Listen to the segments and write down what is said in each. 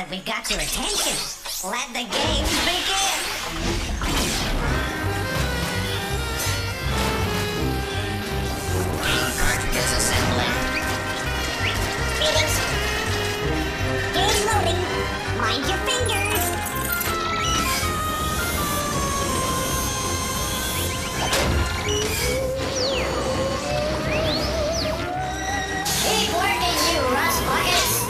that we've got your attention, let the games begin! Game cartridges assembling. Greetings. Game loading. Mind your fingers. Keep working, you rust buckets.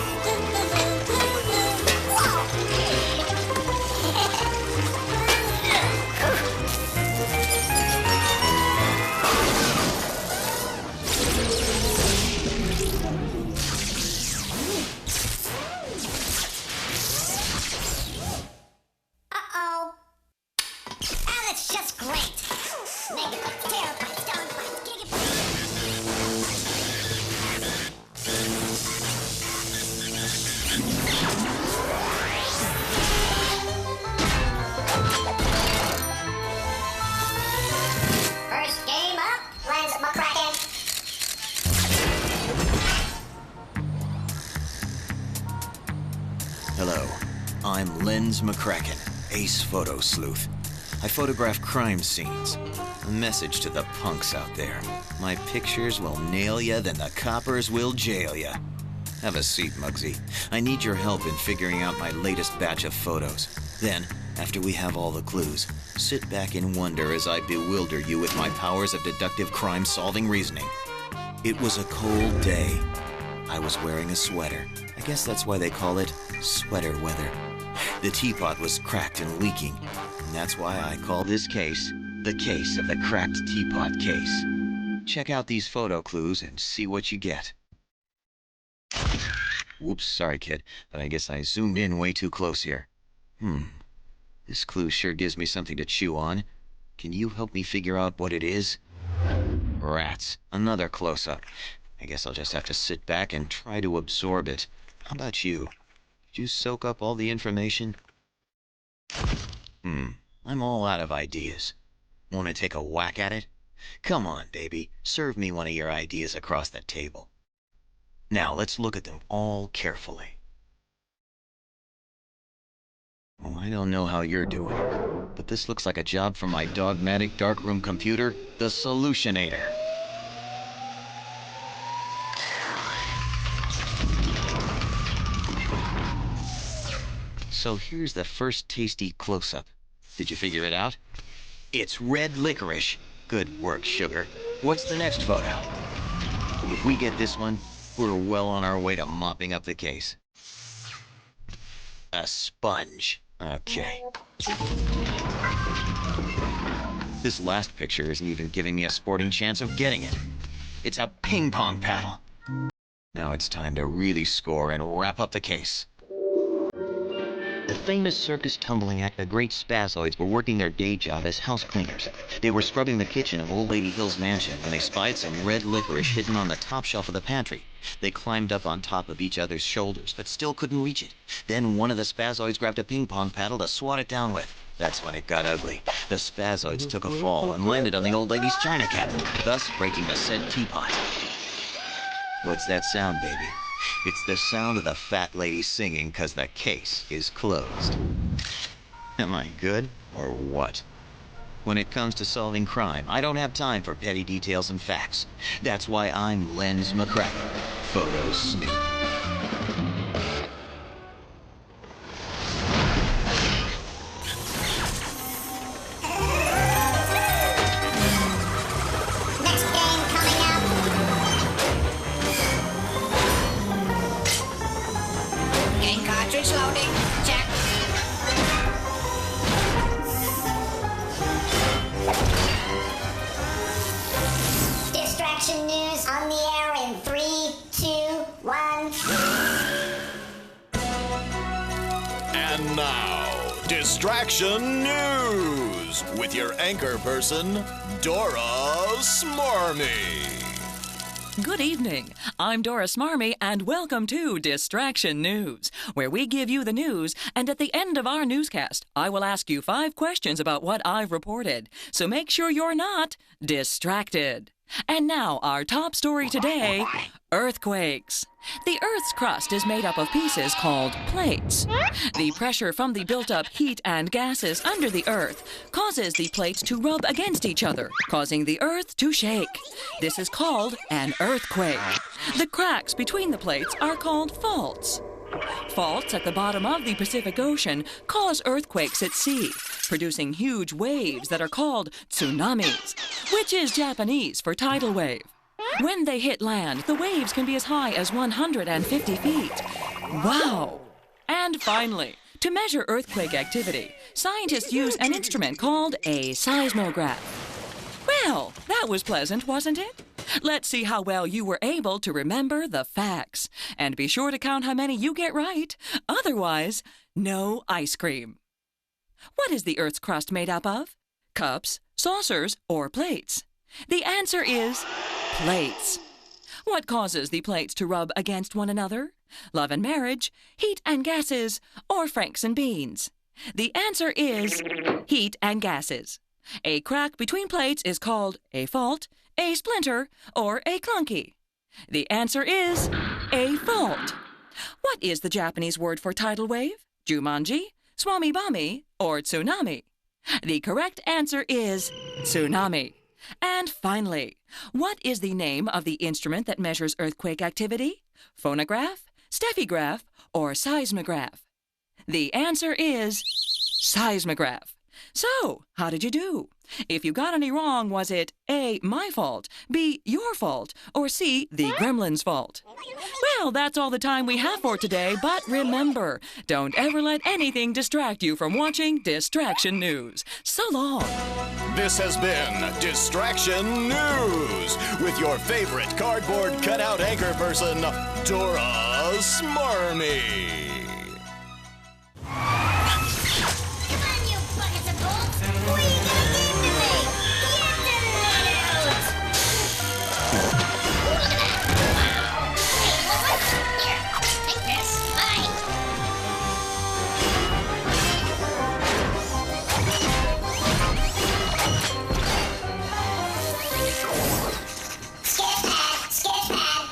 Uh-oh. Ah, that's just great. Megabytes, terabytes, downbytes, gigabytes. First game up, Lens McCracken. Hello, I'm Lens McCracken, ace photo sleuth. I photograph crime scenes. A message to the punks out there. My pictures will nail ya, then the coppers will jail ya. Have a seat, Muggsy. I need your help in figuring out my latest batch of photos. Then, after we have all the clues, sit back and wonder as I bewilder you with my powers of deductive crime-solving reasoning. It was a cold day. I was wearing a sweater. I guess that's why they call it sweater weather. The teapot was cracked and leaking, and that's why I call this case the case of the cracked teapot case. Check out these photo clues and see what you get. Whoops, sorry kid, but I guess I zoomed in way too close here. This clue sure gives me something to chew on. Can you help me figure out what it is? Rats, another close-up. I guess I'll just have to sit back and try to absorb it. How about you? Did you soak up all the information? I'm all out of ideas. Want to take a whack at it? Come on, baby. Serve me one of your ideas across the table. Now, let's look at them all carefully. Well, I don't know how you're doing, but this looks like a job for my dogmatic darkroom computer, the Solutionator. So here's the first tasty close-up. Did you figure it out? It's red licorice. Good work, sugar. What's the next photo? If we get this one, we're well on our way to mopping up the case. A sponge. Okay. This last picture isn't even giving me a sporting chance of getting it. It's a ping pong paddle. Now it's time to really score and wrap up the case. The famous circus tumbling act, the Great Spazoids, were working their day job as house cleaners. They were scrubbing the kitchen of Old Lady Hill's mansion when they spied some red licorice hidden on the top shelf of the pantry. They climbed up on top of each other's shoulders, but still couldn't reach it. Then one of the Spazoids grabbed a ping pong paddle to swat it down with. That's when it got ugly. The Spazoids took a fall and landed on the old lady's china cabinet, thus breaking the said teapot. What's that sound, baby? It's the sound of the fat lady singing 'cause the case is closed. Am I good, or what? When it comes to solving crime, I don't have time for petty details and facts. That's why I'm Lens McCracken, photo snoop. Next game coming up. Game cartridge loading. Check. Distraction news on the air in 3, 2, 1. And now, Distraction News with your anchor person, Dora Smarmy. Good evening. I'm Dora Smarmy, and welcome to Distraction News, where we give you the news, and at the end of our newscast, I will ask you 5 questions about what I've reported. So make sure you're not distracted. And now our top story today, earthquakes. The Earth's crust is made up of pieces called plates. The pressure from the built-up heat and gases under the Earth causes the plates to rub against each other, causing the Earth to shake. This is called an earthquake. The cracks between the plates are called faults. Faults at the bottom of the Pacific Ocean cause earthquakes at sea, producing huge waves that are called tsunamis, which is Japanese for tidal wave. When they hit land, the waves can be as high as 150 feet. Wow! And finally, to measure earthquake activity, scientists use an instrument called a seismograph. Well, that was pleasant, wasn't it? Let's see how well you were able to remember the facts. And be sure to count how many you get right. Otherwise, no ice cream. What is the Earth's crust made up of? Cups, saucers, or plates? The answer is plates. What causes the plates to rub against one another? Love and marriage, heat and gases, or Franks and beans? The answer is heat and gases. A crack between plates is called a fault, a splinter, or a clunky. The answer is a fault. What is the Japanese word for tidal wave? Jumanji, swami-bami, or tsunami? The correct answer is tsunami. And finally, what is the name of the instrument that measures earthquake activity? Phonograph, stephigraph, or seismograph? The answer is seismograph. So, how did you do? If you got any wrong, was it A, my fault, B, your fault, or C, the gremlin's fault? Well, that's all the time we have for today, but remember, don't ever let anything distract you from watching Distraction News. So long. This has been Distraction News with your favorite cardboard cutout anchor person, Dora Smarmy. Come on, you buckets of bolts! What are you gonna give to me? Get the Ooh, look at that! Wow! Hey, what? Here, take this. Bye! Skip pad! Skip pad!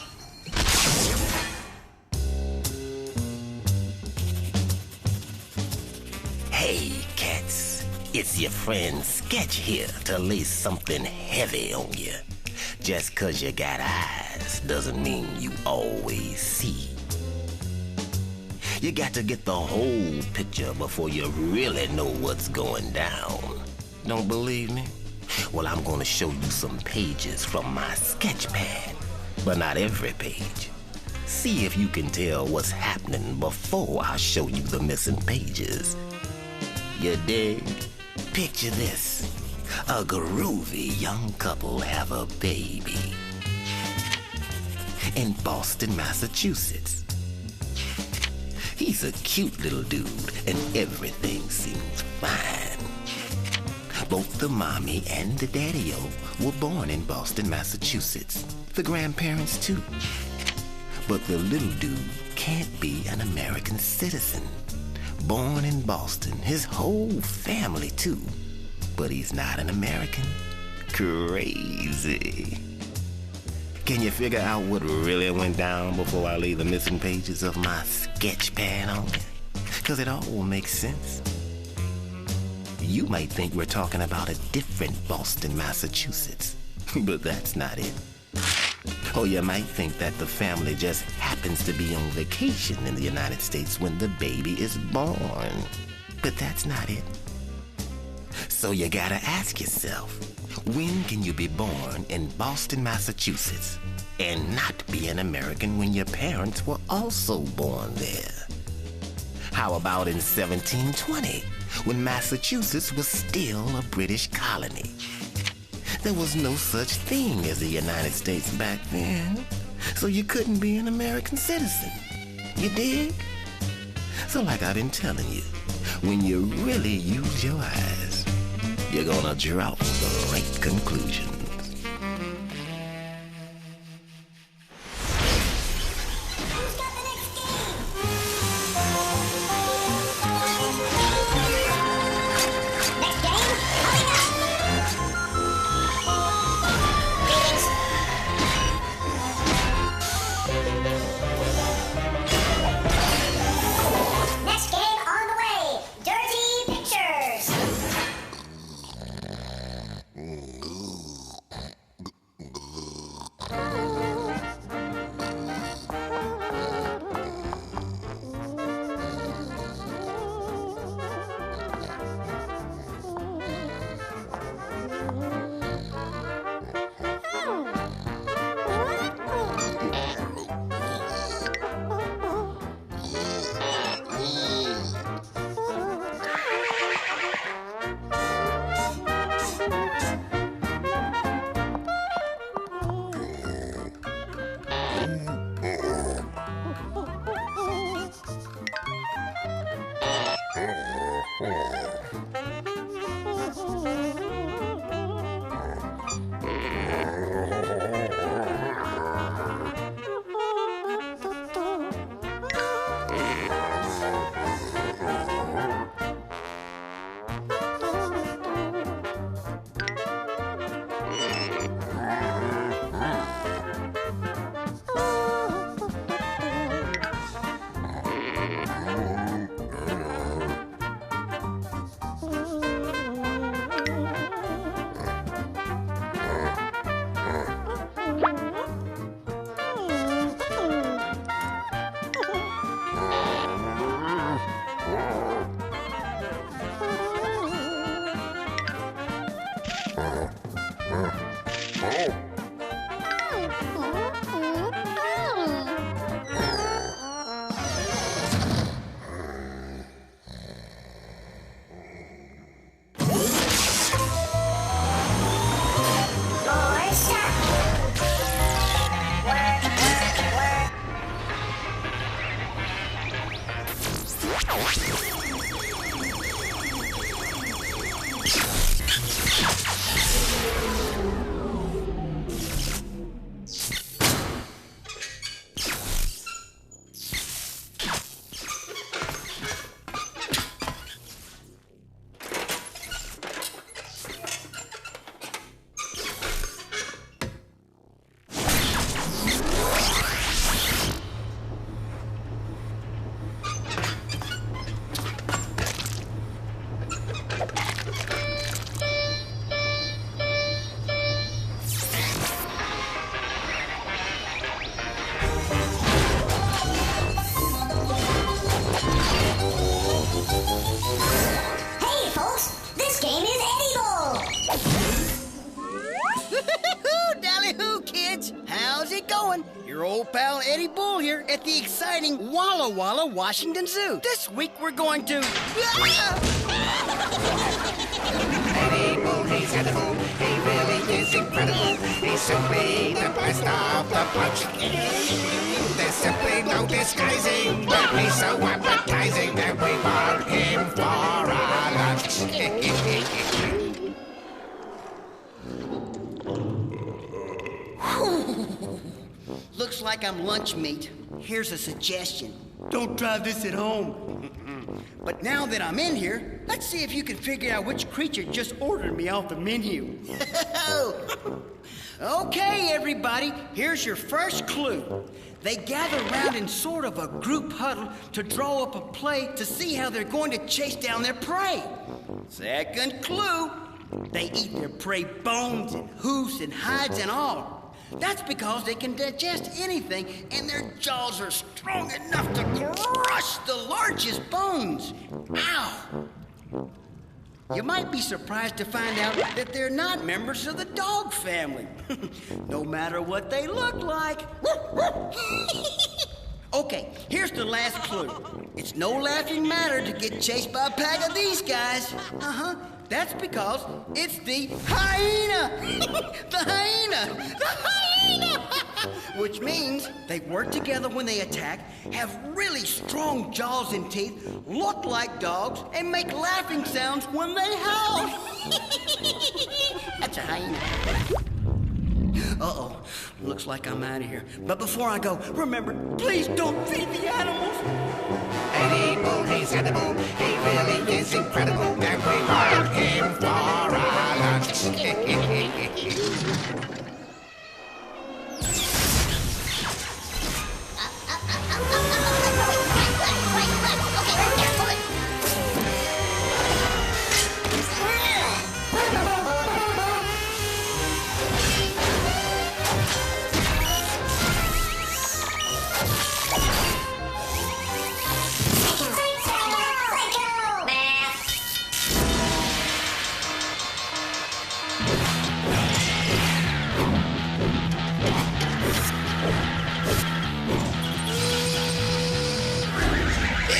Hey, cats. It's your friend Sketch here to lay something heavy on you. Just 'cause you got eyes doesn't mean you always see. You got to get the whole picture before you really know what's going down. Don't believe me? Well, I'm gonna show you some pages from my sketch pad, but not every page. See if you can tell what's happening before I show you the missing pages. You dig? Picture this. A groovy young couple have a baby in Boston, Massachusetts. He's a cute little dude and everything seems fine. Both the mommy and the daddy-o were born in Boston, Massachusetts. The grandparents too. But the little dude can't be an American citizen. Born in Boston, his whole family too. But he's not an American. Crazy. Can you figure out what really went down before I lay the missing pages of my sketch pad on you? 'Cause it all makes sense. You might think we're talking about a different Boston, Massachusetts, but that's not it. Or you might think that the family just happens to be on vacation in the United States when the baby is born, but that's not it. So you gotta ask yourself, when can you be born in Boston, Massachusetts and not be an American when your parents were also born there? How about in 1720, when Massachusetts was still a British colony? There was no such thing as the United States back then, so you couldn't be an American citizen. You dig? So like I've been telling you, when you really use your eyes, you're gonna draw the right conclusions. Who's got the next game? Next game coming up. Greetings, going? Your old pal Eddie Bull here at the exciting Walla Walla Washington Zoo. This week we're going to... Eddie Bull, he's edible. He really is incredible. He's simply the best of the bunch. There's simply no disguising that he's so appetizing that we want him for our lunch. Looks like I'm lunch meat. Here's a suggestion. Don't try this at home. But now that I'm in here, let's see if you can figure out which creature just ordered me off the menu. Okay, everybody, here's your first clue. They gather around in sort of a group huddle to draw up a play to see how they're going to chase down their prey. Second clue, they eat their prey bones and hoofs and hides and all. That's because they can digest anything, and their jaws are strong enough to crush the largest bones. Ow! You might be surprised to find out that they're not members of the dog family, no matter what they look like. Okay, here's the last clue. It's no laughing matter to get chased by a pack of these guys. That's because it's the hyena. The hyena. The hyena. Which means they work together when they attack, have really strong jaws and teeth, look like dogs, and make laughing sounds when they howl. That's a hyena. Uh-oh. Looks like I'm out of here. But before I go, remember, please don't feed the animals. Eddie Bull, he's edible. He really is incredible. And we want him for our lunch.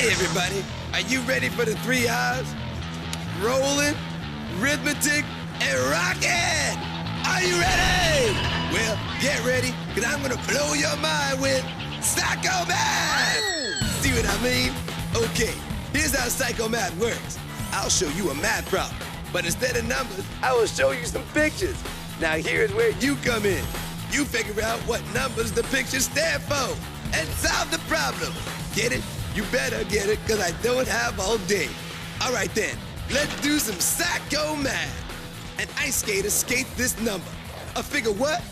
Everybody, are you ready for the 3 R's? Rolling, rhythmic, and rockin'! Are you ready? Well, get ready, because I'm going to blow your mind with Psycho Math! See what I mean? Okay, here's how Psycho Math works. I'll show you a math problem, but instead of numbers, I will show you some pictures. Now here's where you come in. You figure out what numbers the pictures stand for and solve the problem. Get it? You better get it, because I don't have all day. All right, then. Let's do some Psycho Math. An ice skater skates this number. A figure what?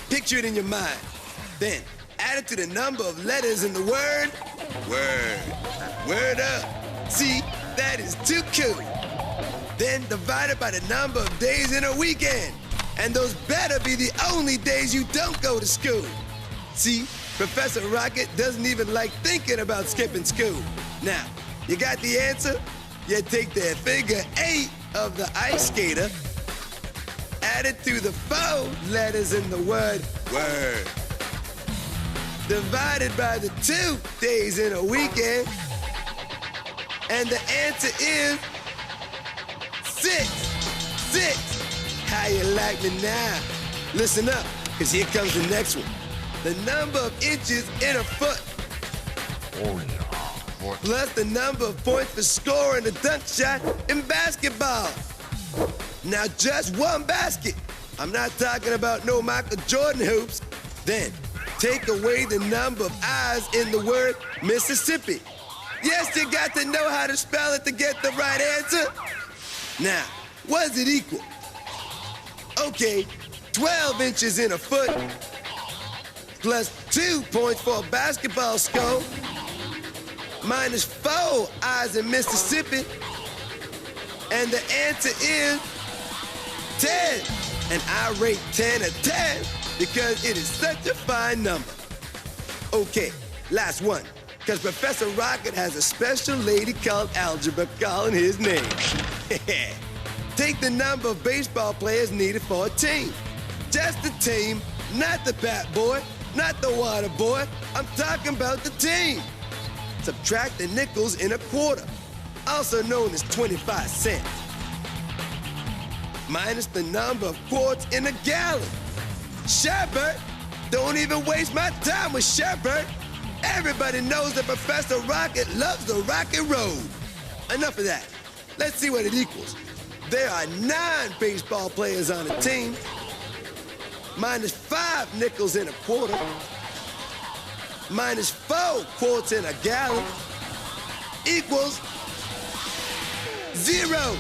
Picture it in your mind. Then, add it to the number of letters in the word. Word. Word up. See, that is too cool. Then, divide it by the number of days in a weekend. And those better be the only days you don't go to school. See? Professor Rocket doesn't even like thinking about skipping school. Now, you got the answer? You take the figure 8 of the ice skater, add it to the 4 letters in the word word, divided by the 2 days in a weekend, and the answer is 6. 6. How you like me now? Listen up, because here comes the next one. The number of inches in a foot. Plus the number of points for scoring a dunk shot in basketball. Now just one basket. I'm not talking about no Michael Jordan hoops. Then take away the number of I's in the word Mississippi. Yes, you got to know how to spell it to get the right answer. Now, what does it equal? Okay, 12 inches in a foot, plus 2 points for a basketball score, minus 4 I's in Mississippi, and the answer is 10. And I rate 10 a 10 because it is such a fine number. Okay, last one, because Professor Rocket has a special lady called Algebra calling his name. Take the number of baseball players needed for a team. Just the team, not the bat boy. Not the water boy. I'm talking about the team. Subtract the nickels in a quarter, also known as 25 cents. Minus the number of quarts in a gallon. Sherbert, don't even waste my time with Sherbert. Everybody knows that Professor Rocket loves the rock and roll. Enough of that. Let's see what it equals. There are 9 baseball players on a team. Minus 5 nickels in a quarter. Minus 4 quarts in a gallon. Equals 0.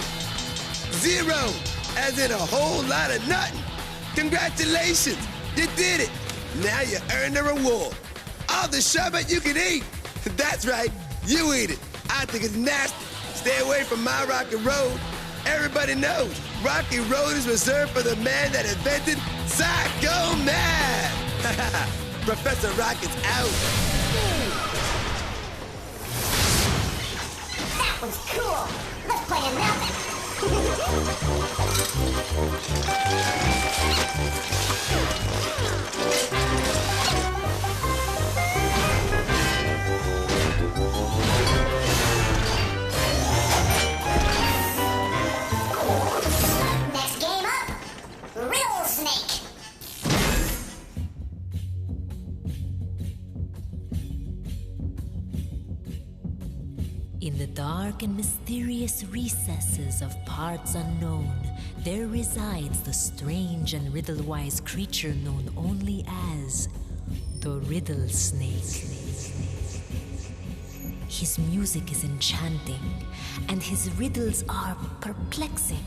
0. As in a whole lot of nothing. Congratulations, you did it. Now you earned a reward. All the sherbet you can eat. That's right, you eat it. I think it's nasty. Stay away from my rocky road. Everybody knows Rocky Road is reserved for the man that invented Psycho Math. Professor Rocket's out. That was cool. Let's play another. Next game up, Riddle Snake. In the dark and mysterious recesses of parts unknown, there resides the strange and riddle-wise creature known only as the Riddle Snake. His music is enchanting, and his riddles are perplexing.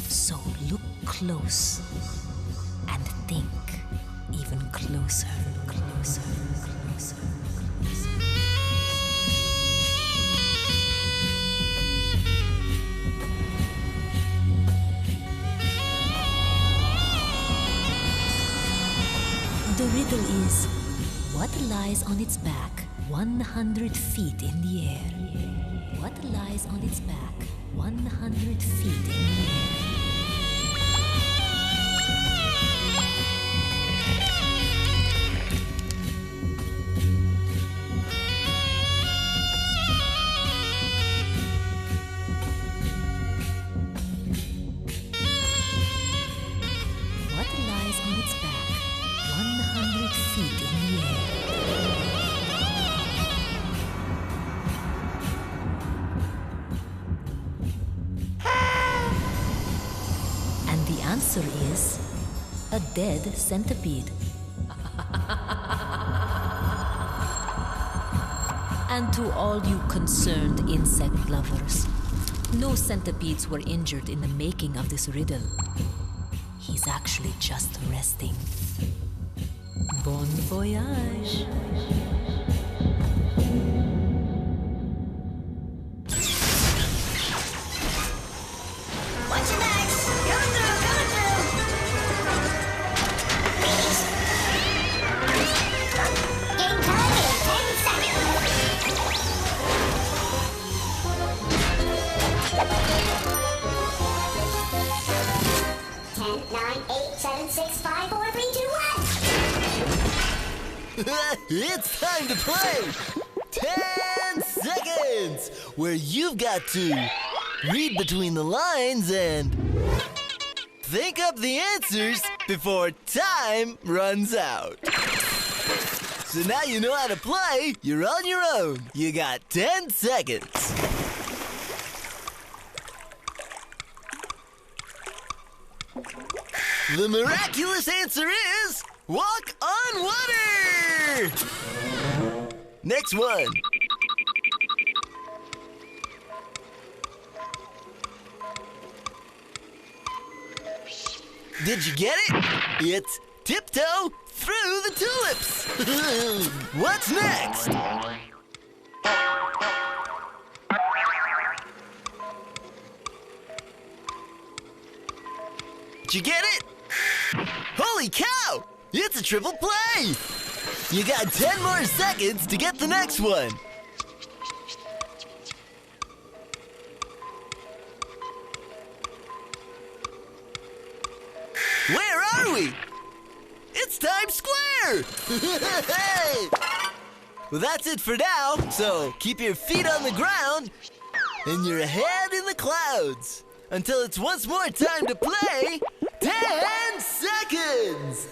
So look close and think even closer, closer, closer, closer. The riddle is, what lies on its back 100 feet in the air? What lies on its back 100 feet in the air? What lies on its back 100 feet in the air? And the answer is a dead centipede. And to all you concerned insect lovers, no centipedes were injured in the making of this riddle. He's actually just resting. Bon voyage. Watch your backs. Coming through, coming through. Please. Game time in 10 seconds. 10, 9, 8, 7, 6, 5, 4, 3, 2, 1. It's time to play 10 seconds, where you've got to read between the lines and think up the answers before time runs out. So now you know how to play. You're on your own. You got 10 seconds. The miraculous answer is walk on water! Next one. Did you get it? It's tiptoe through the tulips. What's next? Did you get it? Holy cow! It's a triple play! You got 10 more seconds to get the next one. Where are we? It's it's Times Square! Well, that's it for now, so keep your feet on the ground and your head in the clouds until it's once more time to play 10 seconds!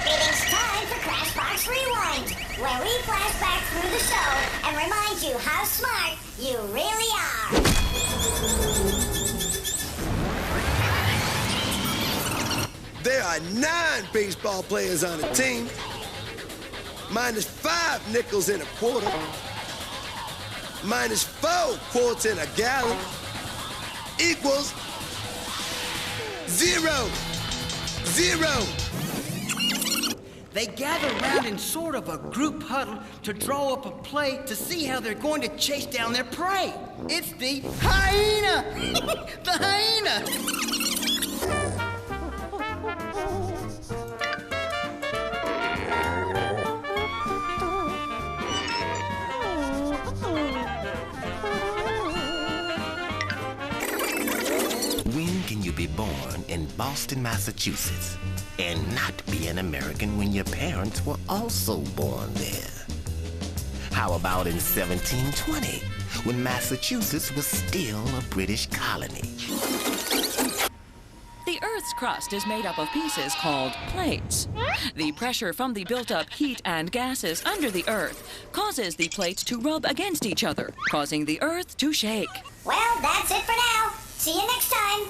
It's time for Crashbox Rewind, where we flash back through the show and remind you how smart you really are. There are 9 baseball players on a team, minus 5 nickels in a quarter, minus 4 quarts in a gallon, equals 0. 0. They gather around in sort of a group huddle to draw up a play to see how they're going to chase down their prey. It's the hyena! The hyena! When can you be born in Boston, Massachusetts, and not be an American when your parents were also born there? How about in 1720, when Massachusetts was still a British colony? The Earth's crust is made up of pieces called plates. The pressure from the built-up heat and gases under the Earth causes the plates to rub against each other, causing the Earth to shake. Well, that's it for now. See you next time.